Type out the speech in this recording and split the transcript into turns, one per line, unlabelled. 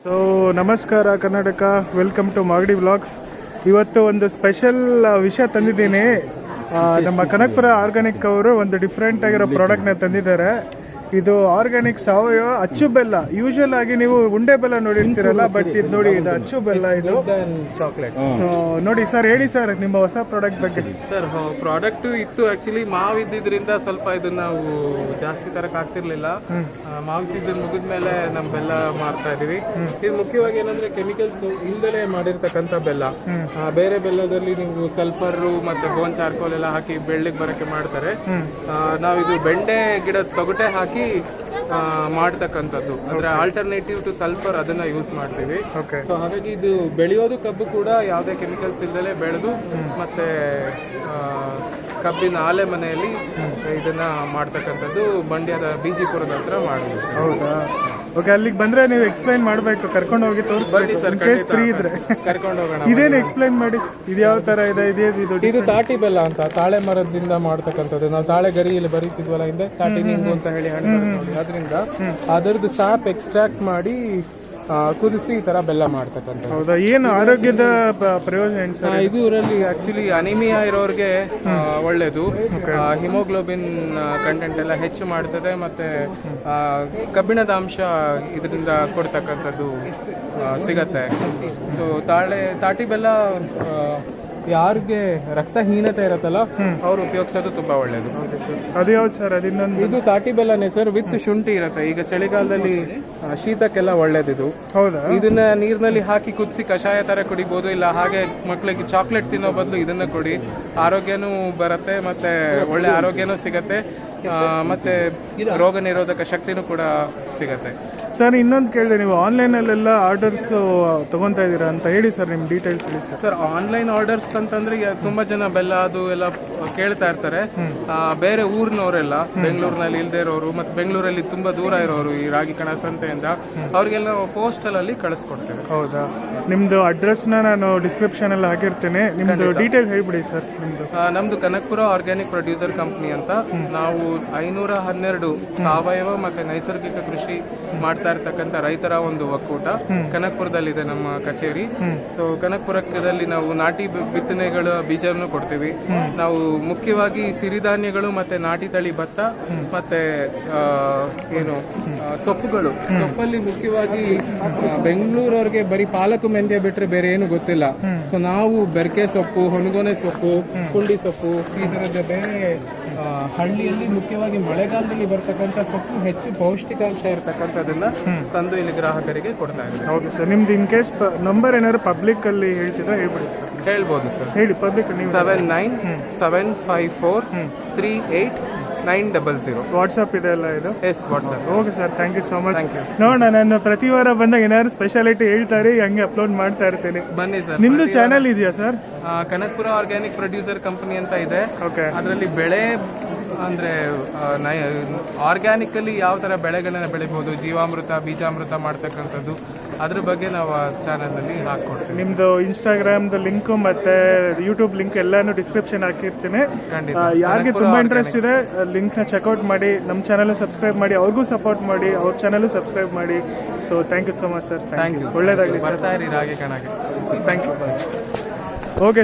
So ನಮಸ್ಕಾರ Karnataka, welcome to Magadi vlogs. ಇವತ್ತು ಒಂದು ಸ್ಪೆಷಲ್ ವಿಷಯ ತಂದಿದ್ದೀನಿ. ನಮ್ಮ ಕನಕಪುರ ಆರ್ಗ್ಯಾನಿಕ್ ಅವರು ಒಂದು ಡಿಫ್ರೆಂಟ್ ಆಗಿರೋ ಪ್ರಾಡಕ್ಟ್ನ ತಂದಿದ್ದಾರೆ. ಇದು ಆರ್ಗ್ಯಾನಿಕ್ ಸಾವಯವ ಅಚ್ಚು ಬೆಲ್ಲ. ಯೂಶುವಲ್ ಆಗಿ ನೀವು ಉಂಡೆ ಬೆಲ್ಲ ನೋಡಿರ್ತೀರಲ್ಲ, ಬಟ್ ಇದು ನೋಡಿ, ಇದು ಅಚ್ಚು ಬೆಲ್ಲ. ಇದು
ಚಾಕ್ಲೇಟ್.
ಸೊ ನೋಡಿ ಸರ್, ಹೇಳಿ ಸರ್ ನಿಮ್ಮ ಹೊಸ ಪ್ರಾಡಕ್ಟ್ ಬಗ್ಗೆ.
ಸರ್, ಪ್ರಾಡಕ್ಟ್ ಇತ್ತು ಆಕ್ಚುಲಿ ಮಾವು ಇದ್ದಿದ್ರಿಂದ ಸ್ವಲ್ಪ ಇದನ್ನ ನಾವು ಜಾಸ್ತಿ ತರಕ್ ಆಗ್ತಿರ್ಲಿಲ್ಲ. ಮಾವು ಸೀಸನ್ ಮುಗಿದ್ಮೇಲೆ ನಮ್ ಬೆಲ್ಲ ಮಾರ್ತಾ ಇದೀವಿ. ಇದು ಮುಖ್ಯವಾಗಿ ಏನಂದ್ರೆ ಕೆಮಿಕಲ್ಸ್ ಇಲ್ದಲೇ ಮಾಡಿರ್ತಕ್ಕಂಥ ಬೆಲ್ಲ. ಬೇರೆ ಬೆಲ್ಲದಲ್ಲಿ ನೀವು ಸಲ್ಫರ್ ಮತ್ತೆ ಬೋನ್ ಚಾರ್ಕೋಲ್ ಎಲ್ಲ ಹಾಕಿ ಬೆಳ್ಳಿಗೆ ಬರಕ್ಕೆ ಮಾಡ್ತಾರೆ. ನಾವಿದು ಬೆಂಡೆ ಗಿಡದ ತೊಗಟೆ ಹಾಕಿ ಮಾಡ್ತಕ್ಕಂಥದ್ದು, ಅಂದ್ರೆ ಆಲ್ಟರ್ನೇಟಿವ್ ಟು ಸಲ್ಫರ್, ಅದನ್ನ ಯೂಸ್ ಮಾಡ್ತೀವಿ. ಸೊ ಹಾಗಾಗಿ ಇದು ಬೆಳೆಯೋದು ಕಬ್ಬು ಕೂಡ ಯಾವುದೇ ಕೆಮಿಕಲ್ಸ್ ಇಲ್ದಲೇ ಬೆಳೆದು ಮತ್ತೆ ಕಬ್ಬಿನ ಆಲೆ ಮನೆಯಲ್ಲಿ ಇದನ್ನ ಮಾಡ್ತಕ್ಕಂಥದ್ದು ಮಂಡ್ಯದ ಬಿಜಿಪುರದ ಹತ್ರ ಮಾಡೋದು.
ಹೌದಾ? ಓಕೆ, ಅಲ್ಲಿಗೆ ಬಂದ್ರೆ ನೀವು ಎಕ್ಸ್ಪ್ಲೈನ್ ಮಾಡಬೇಕು, ಕರ್ಕೊಂಡು ಹೋಗಿ ತೋರಿಸ್ಬೇಕು. ಫ್ರೀ ಇದ್ರೆ
ಕರ್ಕೊಂಡು ಹೋಗೋಣ.
ಇದೇನು ಎಕ್ಸ್ಪ್ಲೈನ್ ಮಾಡಿ, ಇದು ಯಾವ ತರ ಇದೆ?
ಇದು ತಾಟಿ ಬೆಲ್ಲ ಅಂತ, ತಾಳೆ ಮರದಿಂದ ಮಾಡ್ತಕ್ಕಂಥದ್ದು. ನಾವು ತಾಳೆ ಗರಿಯಲ್ಲಿ ಬರೀತಿದ್ವಲ್ಲ ಹಿಂದೆ, ತಾಟಿ ನಿಂಗು ಅಂತ ಹೇಳಿ ಹಣ್ಣು ನೋಡಿ, ಅದರಿಂದ ಅದರದ್ದು ಸಾಪ್ ಎಕ್ಸ್ಟ್ರಾಕ್ಟ್ ಮಾಡಿ ಕುದಿಸಿ ಈ ತರ ಬೆಲ್ಲ ಮಾಡ್ತಕ್ಕಂಥ.
ಹೌದಾ? ಏನು ಆರೋಗ್ಯದ ಪ್ರಯೋಜನ ಏನು ಸರ್?
ಇದರಲ್ಲಿ ಆಕ್ಚುಲಿ ಅನಿಮಿಯಾ ಇರೋರಿಗೆ ಒಳ್ಳೇದು. ಹಿಮೋಗ್ಲೋಬಿನ್ ಕಂಟೆಂಟ್ ಎಲ್ಲ ಹೆಚ್ಚು ಮಾಡ್ತದೆ, ಮತ್ತೆ ಕಬ್ಬಿಣದ ಅಂಶ ಇದರಿಂದ ಕೊಡ್ತಕ್ಕಂಥದ್ದು ಸಿಗತ್ತೆ. ಸೊ ತಾಟಿ ಬೆಲ್ಲ ಯಾರಿಗೆ ರಕ್ತಹೀನತೆ ಇರತ್ತಲ್ಲ ಅವ್ರು ಉಪಯೋಗಿಸೋದು ತುಂಬಾ ಒಳ್ಳೇದು.
ಅದು ಯಾವ್ದು ಸರ್?
ಇದು ತಾಟಿ ಬೆಲ್ಲನೇ ಸರ್, ವಿತ್ ಶುಂಠಿ ಇರುತ್ತೆ. ಈಗ ಚಳಿಗಾಲದಲ್ಲಿ ಶೀತಕ್ಕೆಲ್ಲ ಒಳ್ಳೇದಿದು.
ಹೌದಾ?
ಇದನ್ನ ನೀರಿನಲ್ಲಿ ಹಾಕಿ ಕುದಿಸಿ ಕಷಾಯ ತರ ಕುಡಿಬಹುದು, ಇಲ್ಲ ಹಾಗೆ ಮಕ್ಕಳಿಗೆ ಚಾಕ್ಲೇಟ್ ತಿನ್ನೋ ಬದಲು ಇದನ್ನ ಕೊಡಿ. ಆರೋಗ್ಯನೂ ಬರುತ್ತೆ, ಮತ್ತೆ ಒಳ್ಳೆ ಆರೋಗ್ಯನೂ ಸಿಗತ್ತೆ, ಮತ್ತೆ ರೋಗ ನಿರೋಧಕ ಶಕ್ತಿನೂ ಕೂಡ ಸಿಗತ್ತೆ.
ಸರ್, ಇನ್ನೊಂದು ಕೇಳಿದೆ, ನೀವು ಆನ್ಲೈನಲ್ಲೆಲ್ಲ ಆರ್ಡರ್ಸ್ ತಗೊಂತಾ ಇದ್ದೀರಾ ಅಂತ ಹೇಳಿ ಸರ್, ನಿಮ್ಮ ಡೀಟೇಲ್ಸ್ ಹೇಳಿ ಸರ್.
ಸರ್, ಆನ್ಲೈನ್ ಆರ್ಡರ್ಸ್ ಅಂತಂದ್ರೆ ತುಂಬಾ ಜನ ಬೆಲ್ಲ ಅದು ಎಲ್ಲ ಕೇಳ್ತಾ ಇರ್ತಾರೆ. ಬೇರೆ ಊರಿನವರೆಲ್ಲ, ಬೆಂಗಳೂರಿನಲ್ಲಿ ಇಲ್ದೇ ಇರೋರು ಮತ್ತೆ ಬೆಂಗಳೂರಲ್ಲಿ ತುಂಬಾ ದೂರ ಇರೋರು, ಈ ರಾಗಿ ಕಣ ಸಂತೆಯಿಂದ ಅವ್ರಿಗೆಲ್ಲ ಪೋಸ್ಟಲ್ ಅಲ್ಲಿ ಕಳಿಸ್ಕೊಡ್ತೇವೆ.
ಹೌದಾ? ನಿಮ್ದು ಅಡ್ರೆಸ್ನ ನಾನು ಡಿಸ್ಕ್ರಿಪ್ಷನ್ ಅಲ್ಲಿ ಹಾಕಿರ್ತೀನಿ. ನಿಮ್ದು ಡೀಟೇಲ್ ಹೇಳ್ಬಿಡಿ ಸರ್.
ನಮ್ದು ಕನಕಪುರ ಆರ್ಗ್ಯಾನಿಕ್ ಪ್ರೊಡ್ಯೂಸರ್ ಕಂಪನಿ ಅಂತ. ನಾವು 512 ಸಾವಯವ ಮತ್ತೆ ನೈಸರ್ಗಿಕ ಕೃಷಿ ಮಾಡ್ತಾ ಇರ್ತಕ್ಕಂಥ ರೈತರ ಒಂದು ಒಕ್ಕೂಟ ಕನಕಪುರದಲ್ಲಿದೆ ನಮ್ಮ ಕಚೇರಿ. ಸೊ ಕನಕಪುರದಲ್ಲಿ ನಾವು ನಾಟಿ ಬಿತ್ತನೆಗಳ ಬೀಜವನ್ನು ಕೊಡ್ತೀವಿ. ನಾವು ಮುಖ್ಯವಾಗಿ ಸಿರಿಧಾನ್ಯಗಳು ಮತ್ತೆ ನಾಟಿ ತಳಿ ಭತ್ತ ಮತ್ತೆ ಸೊಪ್ಪುಗಳು. ಸೊಪ್ಪಲ್ಲಿ ಮುಖ್ಯವಾಗಿ ಬೆಂಗಳೂರವ್ರಿಗೆ ಬರೀ ಪಾಲಕು ಮೆಂತ್ಯ ಬಿಟ್ರೆ ಬೇರೆ ಏನು ಗೊತ್ತಿಲ್ಲ. ಸೊ ನಾವು ಬೆರಕೆ ಸೊಪ್ಪು, ಹೊಣಗೊನೆ ಸೊಪ್ಪು, ಪುಂಡಿ ಸೊಪ್ಪು, ಈ ತರದ ಬೇರೆ ಹಳ್ಳಿಯಲ್ಲಿ ಮುಖ್ಯವಾಗಿ ಮಳೆಗಾಲದಲ್ಲಿ ಬರ್ತಕ್ಕಂಥ ಸೊಪ್ಪು ಹೆಚ್ಚು ಪೌಷ್ಟಿಕಾಂಶ ಇರತಕ್ಕಂಥದನ್ನ ತಂದು ಇಲ್ಲಿ ಗ್ರಾಹಕರಿಗೆ ಕೊಡ್ತಾ ಇದ್ದಾರೆ.
ಹೌದು ಸರ್. ನಿಮ್ದು ಇನ್ ಕೇಸ್ ನಂಬರ್ ಏನಾದ್ರು ಪಬ್ಲಿಕ್ ಅಲ್ಲಿ ಹೇಳ್ತಿದ್ರೆ ಹೇಳ್ಬಿಡಿ ಸರ್.
ಹೇಳ್ಬೋದು ಸರ್,
ಹೇಳಿ. ಪಬ್ಲಿಕ್
7974343900.
ವಾಟ್ಸ್ಆಪ್ ಇದೆ ಅಲ್ಲ ಇದು?
Yes, WhatsApp.
Okay sir, thank you so much. ನೋಡೋಣ, ನಾನು ಪ್ರತಿ ವಾರ ಬಂದಾಗ ಏನಾದ್ರು ಸ್ಪೆಷಾಲಿಟಿ ಹೇಳ್ತಾರೆ, ಹಂಗೆ ಅಪ್ಲೋಡ್ ಮಾಡ್ತಾ ಇರ್ತೀನಿ.
ಬನ್ನಿ ಸರ್.
ನಿಮ್ದು ಚಾನಲ್ ಇದೆಯಾ sir?
Kanakapura organic producer company ಅಂತ ಇದೆ.
ಓಕೆ.
ಅದರಲ್ಲಿ ಬೆಳೆ ಅಂದ್ರೆ ಆರ್ಗ್ಯಾನಿಕಲಿ ಯಾವ ತರ ಬೆಳೆಗಳನ್ನ ಬೆಳಿಬಹುದು, ಜೀವಾಮೃತ, ಬೀಜಾಮೃತ ಮಾಡ್ತಕ್ಕಂಥದ್ದು, ಅದ್ರ ಬಗ್ಗೆ ನಾವು ಚಾನಲ್ ಅಲ್ಲಿ ಹಾಕೊಡ್ತೀವಿ.
ನಿಮ್ದು ಇನ್ಸ್ಟಾಗ್ರಾಮ್ದು ಲಿಂಕ್ ಮತ್ತೆ ಯೂಟ್ಯೂಬ್ ಲಿಂಕ್ ಎಲ್ಲಾನು ಡಿಸ್ಕ್ರಿಪ್ಷನ್ ಹಾಕಿರ್ತೀನಿ. ಯಾರಿಗೆ ತುಂಬಾ ಇಂಟ್ರೆಸ್ಟ್ ಇದೆ ಲಿಂಕ್ ನ ಚೆಕ್ಔಟ್ ಮಾಡಿ, ನಮ್ಮ ಚಾನಲ್ ಸಬ್ಸ್ಕ್ರೈಬ್ ಮಾಡಿ, ಅವ್ರಿಗೂ ಸಪೋರ್ಟ್ ಮಾಡಿ, ಅವ್ರ ಚಾನಲ್ ಸಬ್ಸ್ಕ್ರೈಬ್ ಮಾಡಿ. So thank you so much sir.
Thank you.
ಒಳ್ಳೇದಾಗಲಿ ಸರ್.
ಬರ್ತಾ ಇರಿ ರಾಗಿ ಕಣಕ್ಕೆ.
Thank you. ಓಕೆ.